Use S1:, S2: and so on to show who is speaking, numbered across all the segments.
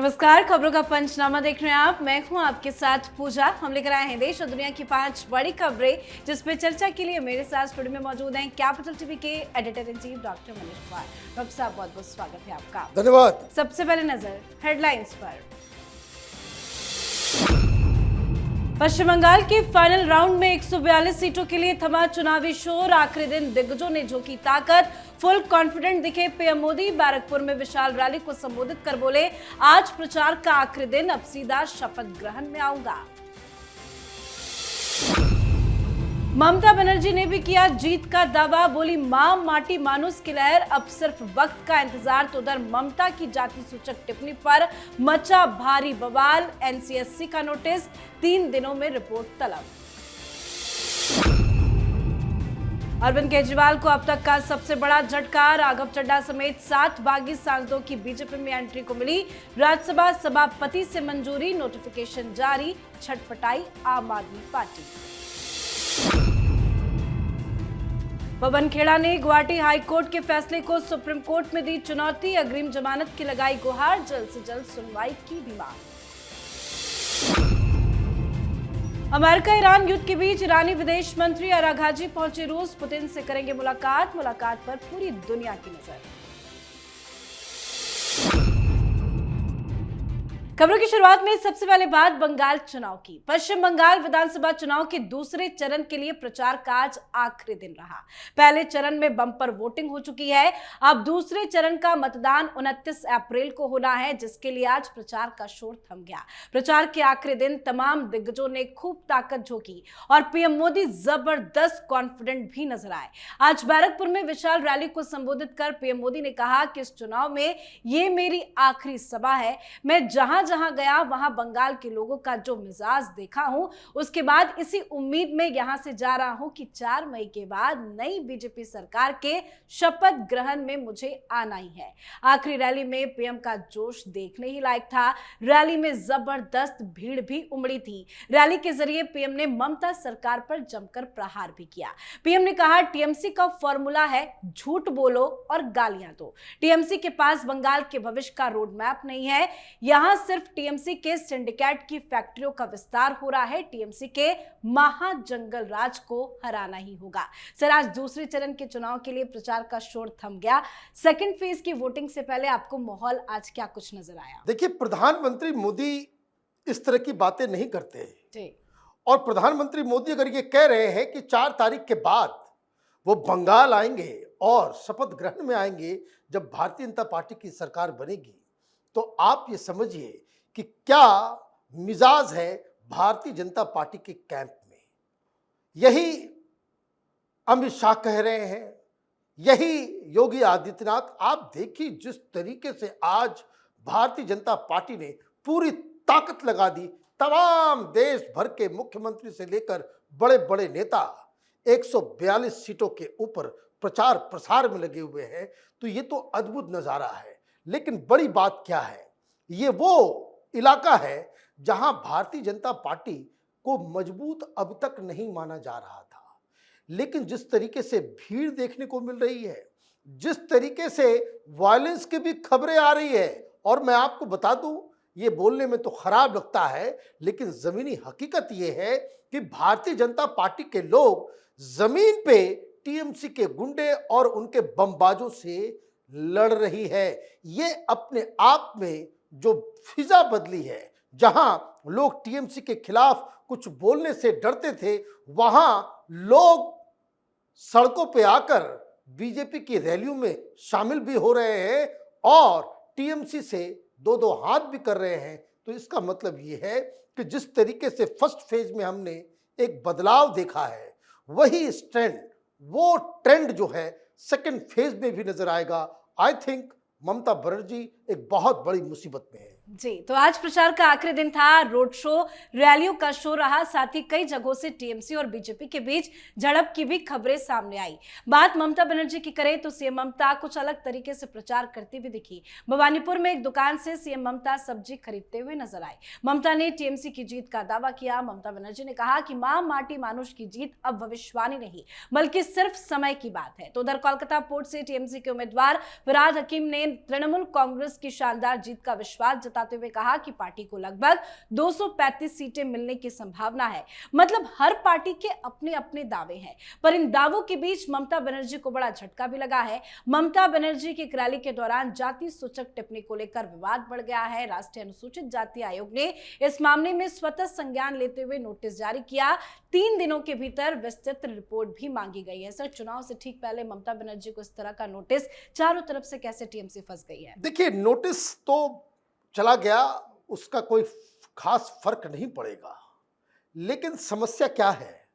S1: नमस्कार, खबरों का पंचनामा देख रहे हैं आप। मैं हूं आपके साथ पूजा। हम लेकर आए हैं देश और दुनिया की 5 बड़ी खबरें, जिसपे चर्चा के लिए मेरे साथ स्टूडियो में मौजूद हैं कैपिटल टीवी के editor in chief doctor Manish Kumar. Doctor साहब, बहुत बहुत स्वागत है आपका।
S2: धन्यवाद।
S1: सबसे पहले नजर हेडलाइंस पर। पश्चिम बंगाल के फाइनल राउंड में 142 सीटों के लिए थमा चुनावी शोर। आखिरी दिन दिग्गजों ने झोंकी ताकत। फुल कॉन्फिडेंट दिखे पीएम मोदी। बैरकपुर में विशाल रैली को संबोधित कर बोले, आज प्रचार का आखिरी दिन, अब सीधा शपथ ग्रहण में आऊंगा। ममता बनर्जी ने भी किया जीत का दावा। बोली, मां माटी मानुस की लहर, अब सिर्फ वक्त का इंतजार। तो उधर ममता की जाति सूचक टिप्पणी पर मचा भारी बवाल। एनसीएससी का नोटिस, 3 दिनों में रिपोर्ट तलब। अरविंद केजरीवाल को अब तक का सबसे बड़ा झटका। राघव चड्ढा समेत 7 बागी सांसदों की बीजेपी में एंट्री को मिली राज्यसभा सभापति से मंजूरी। नोटिफिकेशन जारी, छटपटाई आम आदमी पार्टी। पवन खेड़ा ने गुवाहाटी हाईकोर्ट के फैसले को सुप्रीम कोर्ट में दी चुनौती। अग्रिम जमानत की लगाई गुहार, जल्द से जल्द सुनवाई की भी मांग। अमेरिका ईरान युद्ध के बीच ईरानी विदेश मंत्री अराघाची पहुंचे रूस। पुतिन से करेंगे मुलाकात पर पूरी दुनिया की नजर। खबरों की शुरुआत में सबसे पहले बात बंगाल चुनाव की। पश्चिम बंगाल विधानसभा चुनाव के दूसरे चरण के लिए प्रचार का आज आखिरी दिन रहा। पहले चरण में बम्पर वोटिंग हो चुकी है। अब दूसरे चरण का मतदान 29 अप्रैल को होना है, जिसके लिए आज प्रचार का शोर थम गया। प्रचार के आखिरी दिन तमाम दिग्गजों ने खूब ताकत झोंकी और पीएम मोदी जबरदस्त कॉन्फिडेंट भी नजर आए। आज बैरकपुर में विशाल रैली को संबोधित कर पीएम मोदी ने कहा कि इस चुनाव में ये मेरी आखिरी सभा है। मैं जहां गया वहां बंगाल के लोगों का जो मिजाज देखा हूं, उसके बाद इसी उम्मीद में यहां से जा रहा हूं कि 4 मई के बाद नई बीजेपी सरकार के शपथ ग्रहण में मुझे आना ही है। आखिरी रैली में पीएम का जोश देखने ही लायक था। रैली में जबरदस्त भीड़ भी उमड़ी थी। रैली के जरिए पीएम ने ममता सरकार पर जमकर प्रहार भी किया। पीएम ने कहा, टीएमसी का फॉर्मूला है झूठ बोलो और गालियां दो। टीएमसी के पास बंगाल के भविष्य का रोड मैप नहीं है। यहां सिर्फ टीएमसी के सिंडिकेट की फैक्ट्रियों का विस्तार हो रहा है। टीएमसी के महाजंगल राज को हराना ही होगा। सर, आज दूसरे चरण के चुनाव के लिए प्रचार का शोर थम गया। सेकंड फेज की वोटिंग से पहले आपको माहौल आज क्या कुछ नजर आया?
S2: देखिए, प्रधानमंत्री मोदी इस तरह की बातें नहीं करते हैं
S1: जी।
S2: और प्रधानमंत्री मोदी अगर ये कह रहे हैं कि 4 तारीख के बाद वो बंगाल आएंगे और शपथ ग्रहण में आएंगे जब भारतीय जनता पार्टी की सरकार बनेगी, तो आप ये समझिए कि क्या मिजाज है भारतीय जनता पार्टी के कैंप में। यही अमित शाह कह रहे हैं, यही योगी आदित्यनाथ। आप देखिए जिस तरीके से आज भारतीय जनता पार्टी ने पूरी ताकत लगा दी। तमाम देश भर के मुख्यमंत्री से लेकर बड़े बड़े नेता 142 सीटों के ऊपर प्रचार प्रसार में लगे हुए हैं। तो ये तो अद्भुत नजारा है। लेकिन बड़ी बात क्या है, ये वो इलाका है जहां भारतीय जनता पार्टी को मजबूत अब तक नहीं माना जा रहा था। लेकिन जिस तरीके से भीड़ देखने को मिल रही है, जिस तरीके से वायलेंस की भी खबरें आ रही है, और मैं आपको बता दूं, ये बोलने में तो खराब लगता है, लेकिन जमीनी हकीकत ये है कि भारतीय जनता पार्टी के लोग जमीन पे टीएमसी के गुंडे और उनके बमबाजों से लड़ रही है। ये अपने आप में जो फिजा बदली है, जहां लोग टीएमसी के खिलाफ कुछ बोलने से डरते थे, वहां लोग सड़कों पे आकर बीजेपी की रैलियों में शामिल भी हो रहे हैं और टीएमसी से 2-2 हाथ भी कर रहे हैं। तो इसका मतलब ये है कि जिस तरीके से फर्स्ट फेज में हमने एक बदलाव देखा है, वही वो ट्रेंड जो है सेकंड फेज में भी नजर आएगा। आई थिंक ममता बनर्जी एक बहुत बड़ी मुसीबत में है।
S1: जी, तो आज प्रचार का आखिरी दिन था। रोड शो, रैलियों का शो रहा। साथ ही कई जगहों से टीएमसी और बीजेपी के बीच झड़प की भी खबरें सामने आई। बात ममता बनर्जी की करें तो सीएम ममता कुछ अलग तरीके से प्रचार करती भी दिखी। भवानीपुर में एक दुकान से सीएम ममता सब्जी खरीदते हुए नजर आई। ममता ने टीएमसी की जीत का दावा किया। ममता बनर्जी ने कहा कि मां माटी मानुष की जीत अब भविष्यवाणी नहीं बल्कि सिर्फ समय की बात है। तो उधर कोलकाता पोर्ट से टीएमसी के उम्मीदवार फराद हकीम ने तृणमूल कांग्रेस की शानदार जीत का विश्वास जताते बताते हुए कहा कि पार्टी को लगभग 235 सीटें मिलने की संभावना है। मतलब हर पार्टी के अपने अपने दावे हैं, पर इन दावों के बीच ममता बनर्जी को बड़ा झटका भी लगा है। ममता बनर्जी की एक रैली के दौरान जाति सूचक टिप्पणी को लेकर विवाद बढ़ गया है। राष्ट्रीय अनुसूचित जाति आयोग ने इस मामले में स्वतः संज्ञान लेते हुए नोटिस जारी किया। 3 दिनों के भीतर विस्तृत रिपोर्ट भी मांगी गई है। सर, चुनाव से ठीक पहले ममता बनर्जी को इस तरह का नोटिस चारों तरफ से कैसे टीएमसी फंस गई है?
S2: देखिए, नोटिस तो चला गया, उसका कोई खास फर्क नहीं पड़ेगा, लेकिन समस्या क्या है?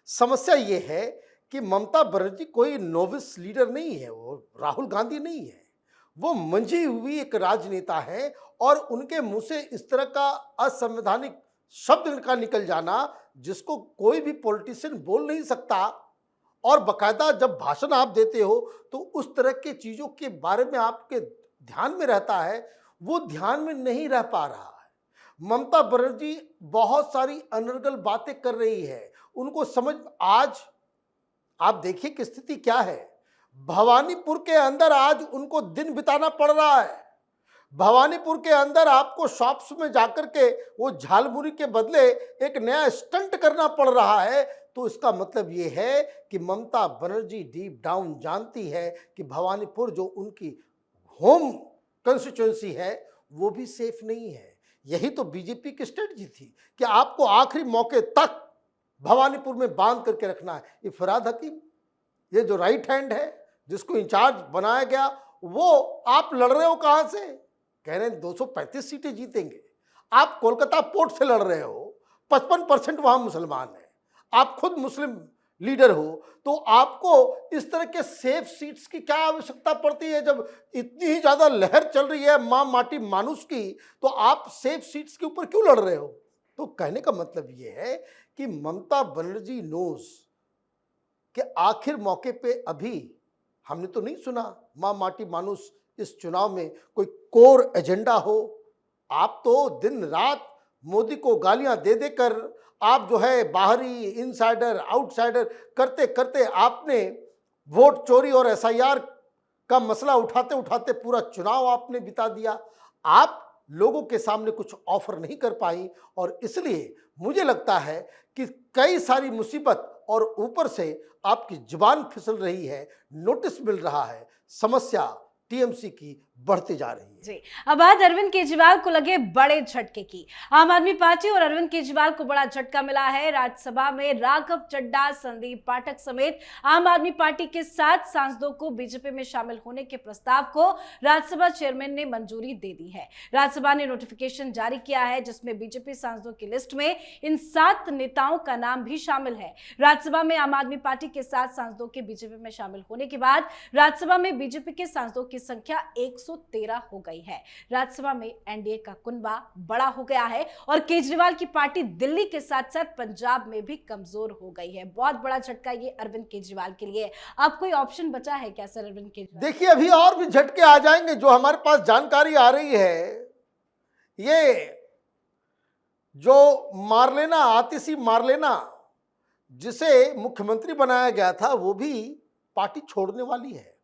S2: समस्या ये है कि ममता बनर्जी कोई नोविस लीडर नहीं है, वो राहुल गांधी नहीं है, वो मंझी हुई एक राजनेता है और उनके मुंह से इस तरह का असंवैधानिक शब्द का निकल जाना जिसको कोई भी पॉलिटिशियन बोल नहीं सकता। और बकायदा जब भाषण आप देते हो तो उस तरह की चीजों के बारे में आपके ध्यान में रहता है, वो ध्यान में नहीं रह पा रहा है। ममता बनर्जी बहुत सारी अनर्गल बातें कर रही है, उनको समझ, आज आप देखिए कि स्थिति क्या है। भवानीपुर के अंदर आज उनको दिन बिताना पड़ रहा है। भवानीपुर के अंदर आपको शॉप्स में जाकर के वो झालमुरी के बदले एक नया स्टंट करना पड़ रहा है। तो इसका मतलब ये है कि ममता बनर्जी डीप डाउन जानती है कि भवानीपुर जो उनकी होम कंस्टिट्यूएंसी है वो भी सेफ नहीं है। यही तो बीजेपी की स्ट्रेटजी थी कि आपको आखिरी मौके तक भवानीपुर में बांध करके रखना है। ये फराद हकीम, ये जो राइट हैंड है जिसको इंचार्ज बनाया गया, वो आप लड़ रहे हो कहां से? कह रहे हैं 235 सीटें जीतेंगे। आप कोलकाता पोर्ट से लड़ रहे हो, 55% वहां मुसलमान है, आप खुद मुस्लिम लीडर हो, तो आपको इस तरह के सेफ सीट्स की क्या आवश्यकता पड़ती है? जब इतनी ही ज्यादा लहर चल रही है मां माटी मानुस की, तो आप सेफ सीट्स के ऊपर क्यों लड़ रहे हो? तो कहने का मतलब ये है कि ममता बनर्जी नोज कि आखिर मौके पे अभी हमने तो नहीं सुना मां माटी मानुस इस चुनाव में कोई कोर एजेंडा हो। आप तो दिन रात मोदी को गालियां दे देकर आप जो है बाहरी इनसाइडर आउटसाइडर करते करते आपने वोट चोरी और एसआईआर का मसला उठाते उठाते पूरा चुनाव आपने बिता दिया। आप लोगों के सामने कुछ ऑफर नहीं कर पाई और इसलिए मुझे लगता है कि कई सारी मुसीबत और ऊपर से आपकी जुबान फिसल रही है, नोटिस मिल रहा है, समस्या टीएमसी की बढ़ती जा रही है।
S1: जी, अब बात अरविंद केजरीवाल को लगे बड़े झटके की। आम आदमी पार्टी और अरविंद केजरीवाल को बड़ा झटका मिला है। राज्यसभा में राघव चड्ढा, संदीप पाठक समेत आम आदमी पार्टी के 7 सांसदों को बीजेपी में शामिल होने के प्रस्ताव को राज्यसभा चेयरमैन ने मंजूरी दे दी है। राज्यसभा ने नोटिफिकेशन जारी किया है जिसमें बीजेपी सांसदों की लिस्ट में इन 7 नेताओं का नाम भी शामिल है। राज्यसभा में आम आदमी पार्टी के 7 सांसदों के बीजेपी में शामिल होने के बाद राज्यसभा में बीजेपी के सांसदों की संख्या 113 हो गई है। राज्यसभा में एनडीए का कुनबा बड़ा हो गया है और केजरीवाल की पार्टी दिल्ली के साथ साथ पंजाब में भी कमजोर हो गई है। बहुत बड़ा झटका ये अरविंद केजरीवाल के लिए। अब कोई ऑप्शन बचा है क्या सर अरविंद केजरीवाल?
S2: देखिए, अभी और भी झटके आ जाएंगे। जो हमारे पास जानकारी आ रही है, ये जो मारलेना, आतिशी मारलेना जिसे मुख्यमंत्री बनाया गया था, वो भी पार्टी छोड़ने वाली है।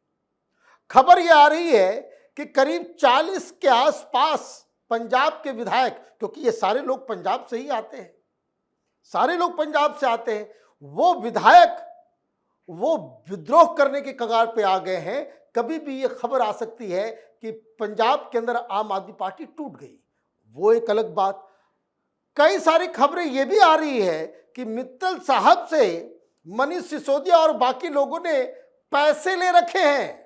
S2: खबर ये आ रही है कि करीब 40 के आसपास पंजाब के विधायक, क्योंकि ये सारे लोग पंजाब से ही आते हैं, सारे लोग पंजाब से आते हैं, वो विधायक वो विद्रोह करने के कगार पे आ गए हैं। कभी भी ये खबर आ सकती है कि पंजाब के अंदर आम आदमी पार्टी टूट गई, वो एक अलग बात। कई सारी खबरें ये भी आ रही है कि मित्तल साहब से मनीष सिसोदिया और बाकी लोगों ने पैसे ले रखे हैं,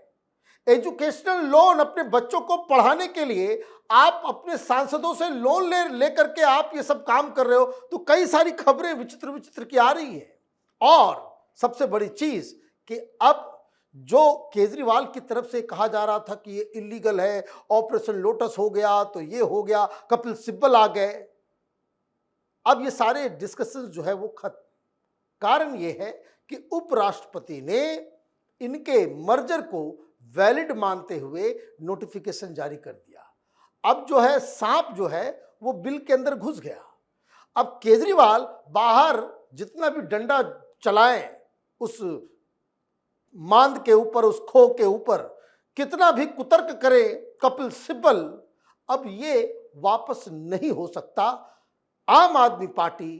S2: एजुकेशनल लोन अपने बच्चों को पढ़ाने के लिए। आप अपने सांसदों से लोन ले करके आप ये सब काम कर रहे हो। तो कई सारी खबरें विचित्र विचित्र की आ रही है। और सबसे बड़ी चीज कि अब जो केजरीवाल की तरफ से कहा जा रहा था कि ये इलीगल है, ऑपरेशन लोटस हो गया, तो ये हो गया, कपिल सिब्बल आ गए, अब ये सारे डिस्कशन जो है वो खत्म। कारण ये है कि उपराष्ट्रपति ने इनके मर्जर को वैलिड मानते हुए नोटिफिकेशन जारी कर दिया। अब जो है सांप जो है वो बिल के अंदर घुस गया। अब केजरीवाल बाहर जितना भी डंडा चलाएं उस मांद के ऊपर, उस खो के ऊपर, कितना भी कुतर्क करे कपिल सिब्बल, अब ये वापस नहीं हो सकता। आम आदमी पार्टी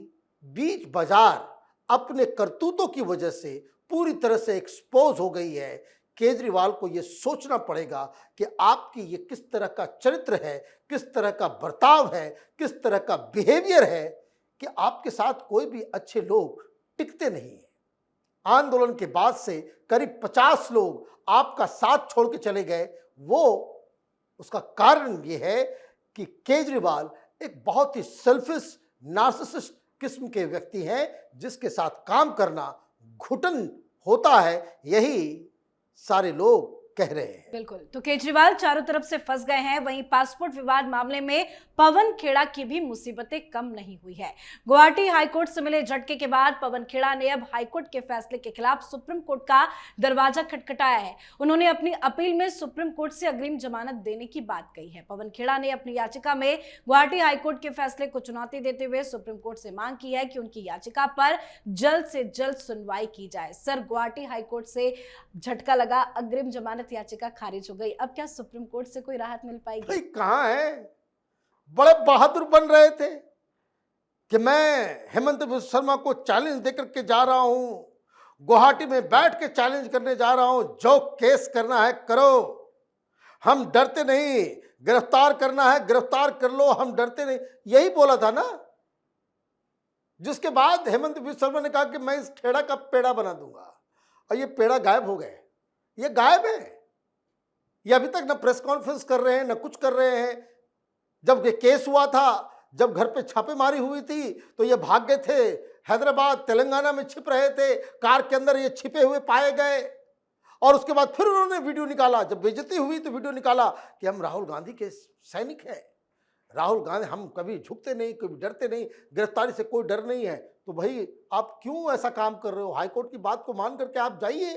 S2: बीच बाजार अपने करतूतों की वजह से पूरी तरह से एक्सपोज हो गई है। केजरीवाल को यह सोचना पड़ेगा कि आपकी ये किस तरह का चरित्र है, किस तरह का बर्ताव है, किस तरह का बिहेवियर है कि आपके साथ कोई भी अच्छे लोग टिकते नहीं हैं। आंदोलन के बाद से करीब 50 लोग आपका साथ छोड़ के चले गए। वो उसका कारण ये है कि केजरीवाल एक बहुत ही सेल्फिश नार्सिसिस्ट किस्म के व्यक्ति हैं जिसके साथ काम करना घुटन होता है, यही सारे लोग कह रहे हैं।
S1: बिल्कुल, तो केजरीवाल चारों तरफ से फंस गए हैं। वहीं पासपोर्ट विवाद मामले में पवन खेड़ा की भी मुसीबतें कम नहीं हुई है। गुवाहाटी हाईकोर्ट से मिले झटके के बाद पवन खेड़ा ने अब हाईकोर्ट के फैसले के खिलाफ सुप्रीम कोर्ट का दरवाजा खटखटाया है। उन्होंने अपनी अपील में सुप्रीम कोर्ट से अग्रिम जमानत देने की बात कही है। पवन खेड़ा ने अपनी याचिका में गुवाहाटी हाईकोर्ट के फैसले को चुनौती देते हुए सुप्रीम कोर्ट से मांग की है कि उनकी याचिका पर जल्द से जल्द सुनवाई की जाए। सर, गुवाहाटी हाईकोर्ट से झटका लगा, अग्रिम जमानत याचिका खारिज हो गई। अब क्या सुप्रीम कोर्ट से कोई राहत मिल पाएगी?
S2: भाई कहां है? बड़े बहादुर बन रहे थे कि मैं हेमंत बिस्वा शर्मा को चैलेंज देकर के जा रहा हूं, गुवाहाटी में बैठ के चैलेंज करने जा रहा हूं, जो केस करना है करो, हम डरते नहीं, गिरफ्तार करना है गिरफ्तार कर लो, हम डरते नहीं, यही बोला था ना। जिसके बाद हेमंत बिस्वा शर्मा ने कहा कि मैं इस खेड़ा का पेड़ा बना दूंगा, और ये पेड़ा गायब हो गए। ये गायब है, ये अभी तक ना प्रेस कॉन्फ्रेंस कर रहे हैं ना कुछ कर रहे हैं। जब ये केस हुआ था, जब घर पे छापेमारी हुई थी, तो ये भाग गए थे, हैदराबाद तेलंगाना में छिप रहे थे, कार के अंदर ये छिपे हुए पाए गए। और उसके बाद फिर उन्होंने वीडियो निकाला, जब बेइज्जती हुई तो वीडियो निकाला कि हम राहुल गांधी के सैनिक हैं, राहुल गांधी, हम कभी झुकते नहीं, कभी डरते नहीं, गिरफ्तारी से कोई डर नहीं है। तो भाई आप क्यों ऐसा काम कर रहे हो? हाईकोर्ट की बात को मान करके आप जाइए,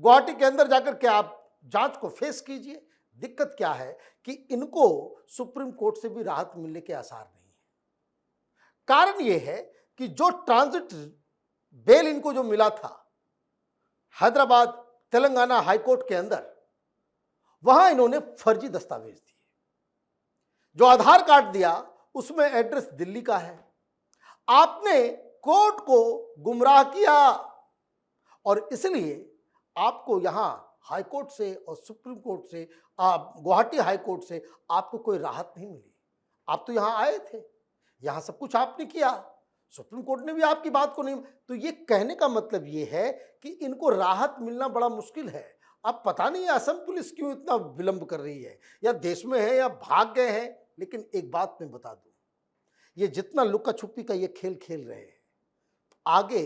S2: गुवाहाटी के अंदर जाकर के आप जांच को फेस कीजिए। दिक्कत क्या है कि इनको सुप्रीम कोर्ट से भी राहत मिलने के आसार नहीं है। कारण यह है कि जो ट्रांजिट बेल इनको जो मिला था हैदराबाद तेलंगाना हाईकोर्ट के अंदर, वहां इन्होंने फर्जी दस्तावेज दिए। जो आधार कार्ड दिया उसमें एड्रेस दिल्ली का है। आपने कोर्ट को गुमराह किया और इसलिए आपको यहां हाईकोर्ट से और सुप्रीम कोर्ट से, गुवाहाटी हाईकोर्ट से आपको कोई राहत नहीं मिली। आप तो यहां आए थे, यहां सब कुछ आपने किया, सुप्रीम कोर्ट ने भी आपकी बात को नहीं। तो ये कहने का मतलब ये है कि इनको राहत मिलना बड़ा मुश्किल है। अब पता नहीं असम पुलिस क्यों इतना विलंब कर रही है, या देश में है या भाग गए हैं। लेकिन एक बात मैं बता दूं, ये जितना लुका छुपी का ये खेल खेल रहे हैं, आगे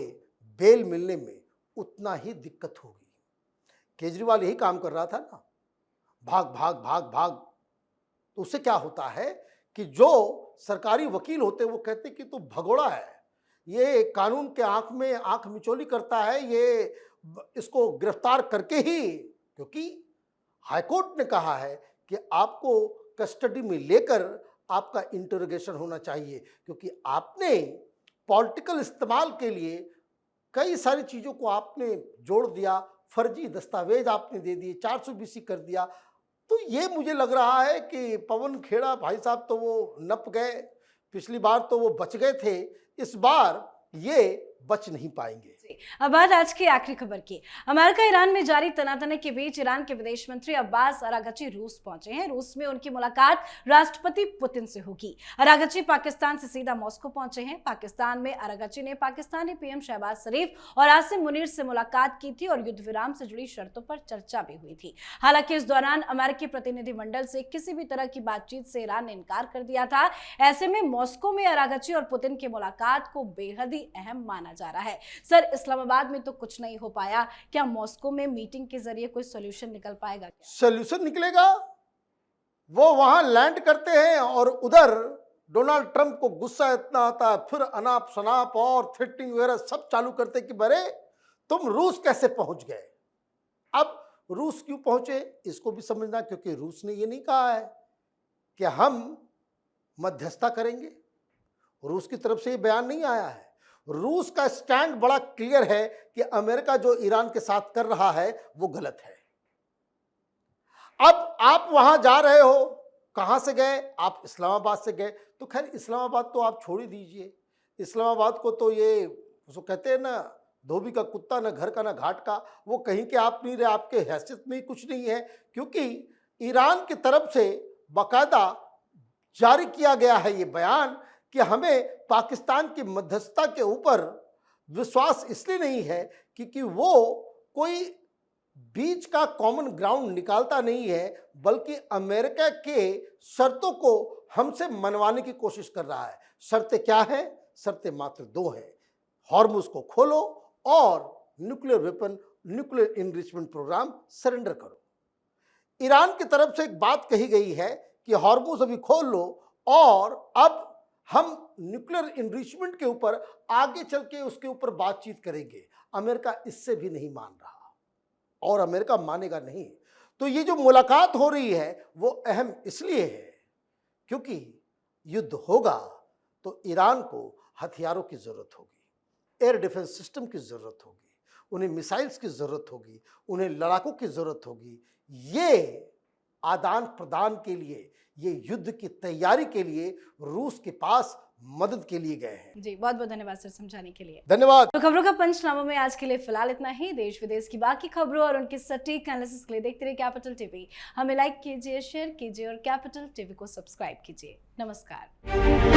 S2: बेल मिलने में उतना ही दिक्कत होगी। केजरीवाल यही काम कर रहा था ना, भाग भाग भाग भाग। तो उससे क्या होता है कि जो सरकारी वकील होते हैं वो कहते हैं कि तो भगोड़ा है, ये कानून के आंख में आंख मिचौली करता है, ये इसको गिरफ्तार करके ही, क्योंकि हाईकोर्ट ने कहा है कि आपको कस्टडी में लेकर आपका इंटरोगेशन होना चाहिए, क्योंकि आपने पॉलिटिकल इस्तेमाल के लिए कई सारी चीजों को आपने जोड़ दिया, फर्जी दस्तावेज आपने दे दिए, 420 कर दिया। तो ये मुझे लग रहा है कि पवन खेड़ा भाई साहब तो वो नप गए। पिछली बार तो वो बच गए थे, इस बार ये बच नहीं पाएंगे।
S1: अब बात आज की आखिरी खबर की। अमेरिका ईरान में जारी तनातनी के बीच ईरान के विदेश मंत्री अब्बास अरागची रूस पहुंचे हैं। रूस में उनकी मुलाकात राष्ट्रपति पुतिन से होगी। अरागची पाकिस्तान से सीधा मॉस्को पहुंचे हैं। पाकिस्तान में अरागची ने पाकिस्तानी पीएम शहबाज शरीफ और आसिम मुनीर से मुलाकात की थी और युद्ध विराम से जुड़ी शर्तों पर चर्चा भी हुई थी। हालांकि इस दौरान अमेरिकी प्रतिनिधिमंडल से किसी भी तरह की बातचीत से ईरान ने इनकार कर दिया था। ऐसे में मॉस्को में अरागची और पुतिन की मुलाकात को बेहद ही अहम माना जा रहा है। सर, इस्लामाबाद में तो कुछ नहीं हो पाया, क्या मॉस्को में मीटिंग के जरिए कोई सॉल्यूशन निकल पाएगा?
S2: सॉल्यूशन निकलेगा। वो वहां लैंड करते हैं और उधर डोनाल्ड ट्रंप को गुस्सा इतना आता है, फिर अनाप शनाप और थ्रेटनिंग वगैरह सब चालू करते कि बरे तुम रूस कैसे पहुंच गए। अब रूस क्यों पहुंचे इसको भी समझना, क्योंकि रूस ने ये नहीं कहा है कि हम मध्यस्थता करेंगे। रूस की तरफ से ये बयान नहीं आया है। रूस का स्टैंड बड़ा क्लियर है कि अमेरिका जो ईरान के साथ कर रहा है वो गलत है। अब आप वहां जा रहे हो, कहाँ से गए? आप इस्लामाबाद से गए। तो खैर इस्लामाबाद तो आप छोड़ ही दीजिए, इस्लामाबाद को तो ये उसको कहते हैं ना, धोबी का कुत्ता, ना घर का ना घाट का, वो कहीं के आप नहीं रहे, आपके हैसियत में ही कुछ नहीं है, क्योंकि ईरान की तरफ से बाकायदा जारी किया गया है ये बयान कि हमें पाकिस्तान की मध्यस्थता के ऊपर विश्वास इसलिए नहीं है क्योंकि वो कोई बीच का कॉमन ग्राउंड निकालता नहीं है, बल्कि अमेरिका के शर्तों को हमसे मनवाने की कोशिश कर रहा है। शर्तें क्या हैं? शर्तें मात्र दो हैं, हॉर्मुज को खोलो और nuclear weapon, nuclear enrichment program surrender करो। ईरान की तरफ से एक बात कही गई है कि हॉर्मुज अभी खोल लो और अब हम न्यूक्लियर इनरिचमेंट के ऊपर आगे चल के उसके ऊपर बातचीत करेंगे। अमेरिका इससे भी नहीं मान रहा और अमेरिका मानेगा नहीं। तो ये जो मुलाकात हो रही है वो अहम इसलिए है क्योंकि युद्ध होगा तो ईरान को हथियारों की जरूरत होगी, एयर डिफेंस सिस्टम की जरूरत होगी, उन्हें मिसाइल्स की जरूरत होगी, उन्हें लड़ाकों की जरूरत होगी। ये आदान प्रदान के लिए, ये युद्ध की तैयारी के लिए रूस के पास मदद के लिए गए हैं।
S1: जी, बहुत बहुत धन्यवाद सर समझाने के लिए।
S2: धन्यवाद।
S1: तो खबरों का पंचनामा में आज के लिए फिलहाल इतना ही। देश विदेश की बाकी खबरों और उनकी सटीक एनालिसिस के लिए देखते रहिए कैपिटल टीवी। हमें लाइक कीजिए, शेयर कीजिए और कैपिटल टीवी को सब्सक्राइब कीजिए। नमस्कार।